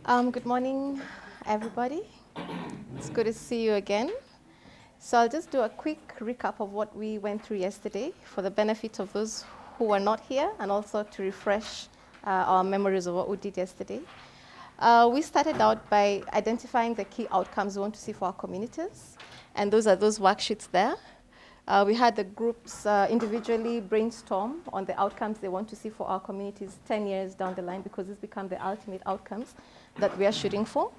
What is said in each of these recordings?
Good morning, everybody. It's good to see you again. So I'll just do a quick recap of what we went through yesterday for the benefit of those who were not here and also to refresh our memories of what we did yesterday. We started out by identifying the key outcomes we want to see for our communities, and those are those worksheets there. We had the groups individually brainstorm on the outcomes they want to see for our communities 10 years down the line, because these become the ultimate outcomes that we are shooting for.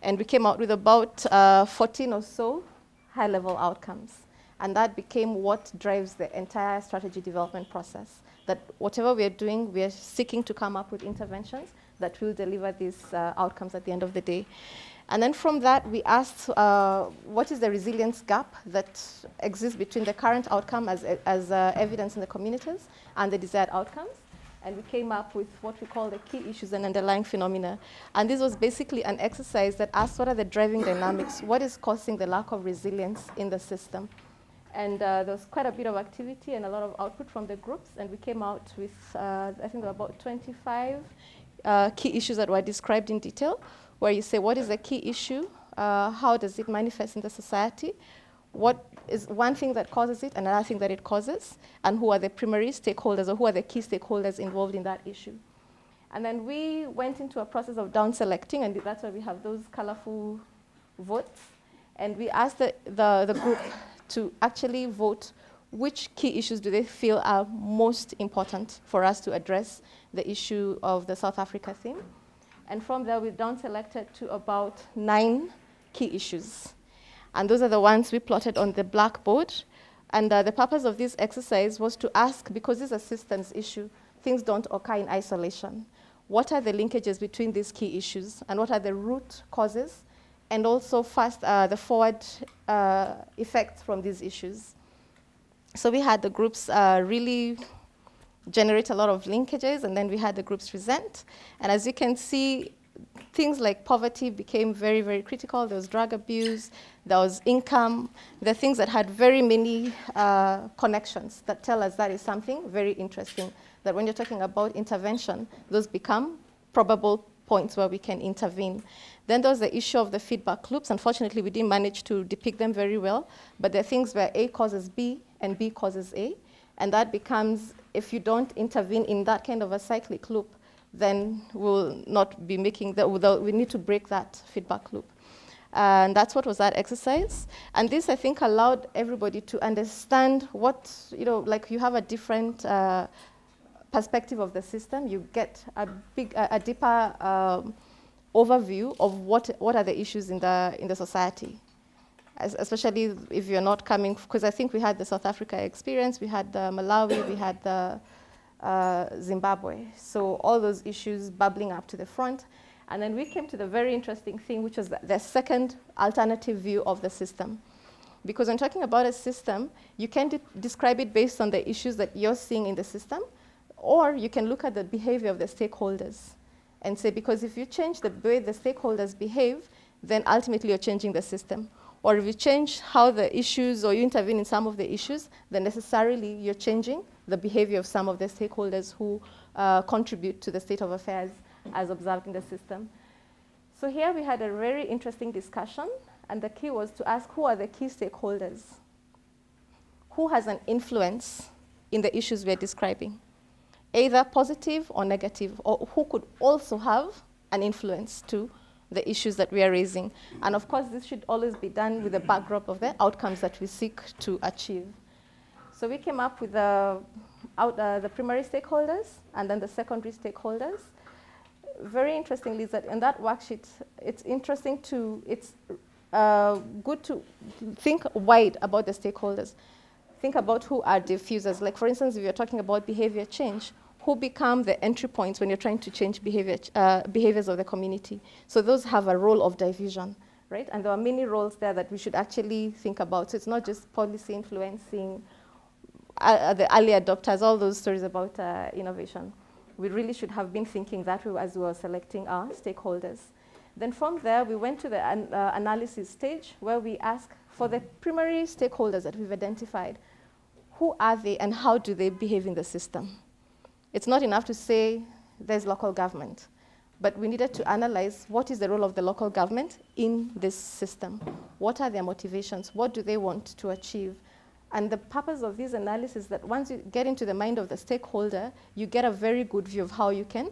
And we came out with about 14 or so high-level outcomes. And that became what drives the entire strategy development process, that whatever we are doing, we are seeking to come up with interventions that will deliver these outcomes at the end of the day. And then from that, we asked what is the resilience gap that exists between the current outcome as evidence in the communities and the desired outcomes. And we came up with what we call the key issues and underlying phenomena. And this was basically an exercise that asked what are the driving dynamics, what is causing the lack of resilience in the system. And there was quite a bit of activity and a lot of output from the groups. And we came out with, I think, about 25 key issues that were described in detail, where you say, what is the key issue? How does it manifest in the society? What is one thing that causes it, another thing that it causes? And who are the primary stakeholders, or who are the key stakeholders involved in that issue? And then we went into a process of down selecting, and that's why we have those colorful votes. And we asked the group to actually vote which key issues do they feel are most important for us to address the issue of the South Africa theme. And from there, we down selected to about 9 key issues. And those are the ones we plotted on the blackboard. And the purpose of this exercise was to ask, because this is a systems issue, things don't occur in isolation. What are the linkages between these key issues? And what are the root causes? And also first, the forward effects from these issues. So we had the groups really generate a lot of linkages, and then we had the groups present. And as you can see, things like poverty became very, very critical. There was drug abuse, there was income. There are things that had very many connections that tell us that is something very interesting, that when you're talking about intervention, those become probable points where we can intervene. Then there's the issue of the feedback loops. Unfortunately, we didn't manage to depict them very well, but there are things where A causes B and B causes A. And that becomes, if you don't intervene in that kind of a cyclic loop, then we'll not be making that, we need to break that feedback loop. And that's what was that exercise. And this, I think, allowed everybody to understand what, like you have a different perspective of the system. You get a deeper overview of what are the issues in the society. Especially if you're not coming, because I think we had the South Africa experience, we had the Malawi, we had the Zimbabwe. So all those issues bubbling up to the front. And then we came to the very interesting thing, which was the second alternative view of the system. Because when talking about a system, you can describe it based on the issues that you're seeing in the system, or you can look at the behavior of the stakeholders and say, because if you change the way the stakeholders behave, then ultimately you're changing the system. Or if you change how the issues, or you intervene in some of the issues, then necessarily you're changing the behavior of some of the stakeholders who contribute to the state of affairs as observed in the system. So here we had a very interesting discussion, and the key was to ask, who are the key stakeholders? Who has an influence in the issues we're describing? Either positive or negative, or who could also have an influence to the issues that we are raising. And of course, this should always be done with the backdrop of the outcomes that we seek to achieve. So we came up with the primary stakeholders and then the secondary stakeholders. Very interestingly is that in that worksheet, it's good to think wide about the stakeholders. Think about who are diffusers. Like for instance, if you're talking about behavior change, who become the entry points when you're trying to change behaviors of the community. So those have a role of diffusion, right? And there are many roles there that we should actually think about. So it's not just policy influencing, the early adopters, all those stories about innovation. We really should have been thinking that way as we were selecting our stakeholders. Then from there, we went to the analysis stage, where we ask for the primary stakeholders that we've identified. Who are they and how do they behave in the system? It's not enough to say there's local government. but we needed to analyze what is the role of the local government in this system. What are their motivations? What do they want to achieve? And the purpose of this analysis is that once you get into the mind of the stakeholder, you get a very good view of how you can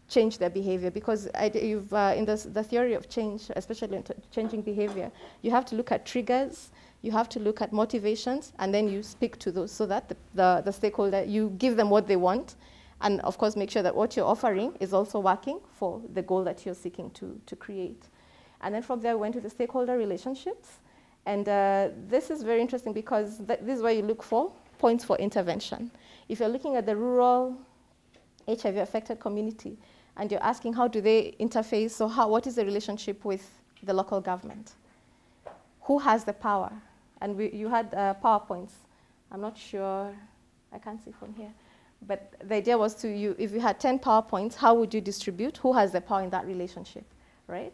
change their behavior. Because in the theory of change, especially in changing behavior, you have to look at triggers, you have to look at motivations, and then you speak to those so that the stakeholder, you give them what they want, and of course make sure that what you're offering is also working for the goal that you're seeking to create. And then from there, we went to the stakeholder relationships. And this is very interesting because this is where you look for points for intervention. If you're looking at the rural HIV-affected community and you're asking how do they interface, so what is the relationship with the local government? Who has the power? And you had PowerPoints. I'm not sure, I can't see from here. But the idea was if you had 10 PowerPoints, how would you distribute? Who has the power in that relationship, right?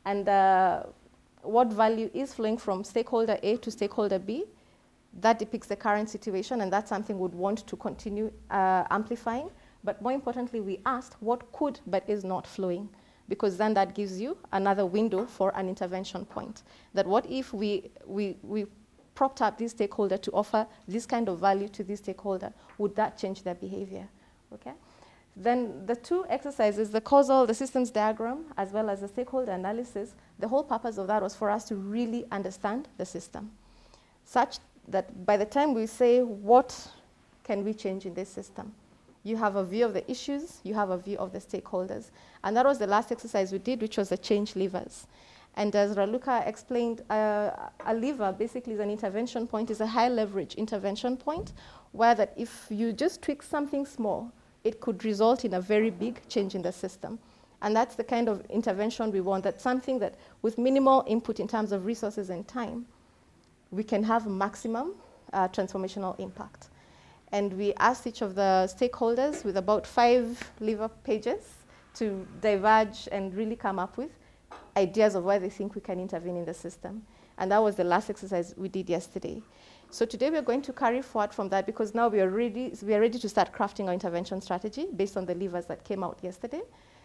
And what value is flowing from stakeholder A to stakeholder B, that depicts the current situation, and that's something we'd want to continue amplifying. But more importantly, we asked what could but is not flowing, because then that gives you another window for an intervention point. That what if we propped up this stakeholder to offer this kind of value to this stakeholder, would that change their behavior, okay? Then the two exercises, the systems diagram, as well as the stakeholder analysis, the whole purpose of that was for us to really understand the system, such that by the time we say, what can we change in this system? You have a view of the issues, you have a view of the stakeholders. And that was the last exercise we did, which was the change levers. And as Raluca explained, a lever basically is an intervention point, is a high leverage intervention point, where that if you just tweak something small, it could result in a very big change in the system. And that's the kind of intervention we want, that's something that with minimal input in terms of resources and time, we can have maximum transformational impact. And we asked each of the stakeholders with about 5 lever pages to diverge and really come up with ideas of where they think we can intervene in the system. And that was the last exercise we did yesterday. So today we're going to carry forward from that, because now we are ready to start crafting our intervention strategy based on the levers that came out yesterday.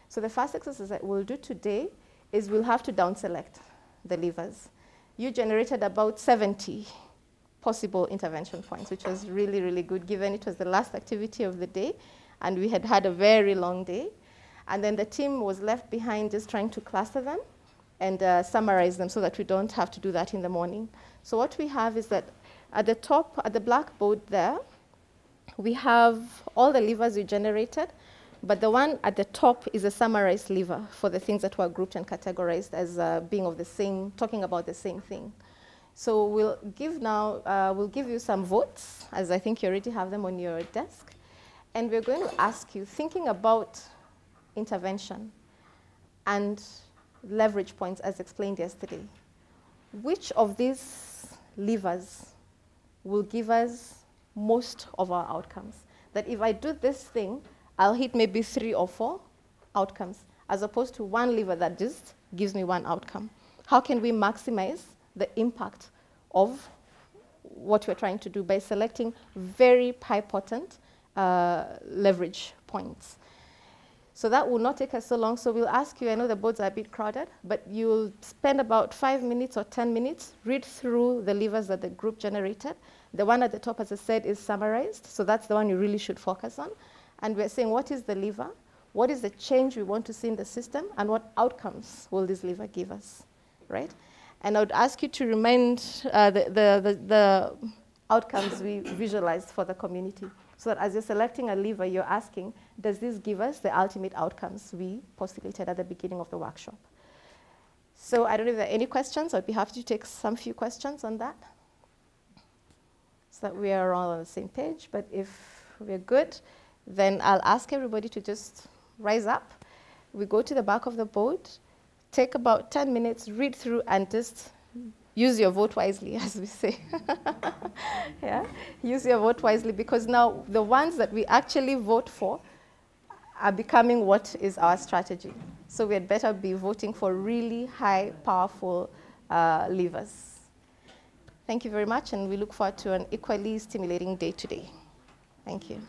So the first exercise that we'll do today is we'll have to down select the levers. You generated about 70 possible intervention points, which was really, really good, given it was the last activity of the day, and we had had a very long day. And then the team was left behind just trying to cluster them and summarize them so that we don't have to do that in the morning. So what we have is that at the top, at the blackboard there, we have all the levers we generated, but the one at the top is a summarized lever for the things that were grouped and categorized as being of the same, talking about the same thing. So we'll give you some votes, as I think you already have them on your desk. And we're going to ask you, thinking about intervention and leverage points as explained yesterday, which of these levers will give us most of our outcomes? That if I do this thing, I'll hit maybe 3 or 4 outcomes, as opposed to one lever that just gives me one outcome. How can we maximize the impact of what we're trying to do by selecting very high potent leverage points? So that will not take us so long. So we'll ask you, I know the boards are a bit crowded, but you'll spend about 5 minutes or 10 minutes, read through the levers that the group generated. The one at the top, as I said, is summarized. So that's the one you really should focus on. And we're saying, what is the lever? What is the change we want to see in the system? And what outcomes will this lever give us, right? And I would ask you to remind the outcomes we visualized for the community. So that as you're selecting a lever, you're asking, does this give us the ultimate outcomes we postulated at the beginning of the workshop? So I don't know if there are any questions. I'd be happy to take some few questions on that, so that we are all on the same page. But if we're good, then I'll ask everybody to just rise up. We go to the back of the board, take about 10 minutes, read through, and just use your vote wisely, as we say. Yeah? Use your vote wisely, because now the ones that we actually vote for are becoming what is our strategy. So we had better be voting for really high, powerful levers. Thank you very much, and we look forward to an equally stimulating day today. Thank you.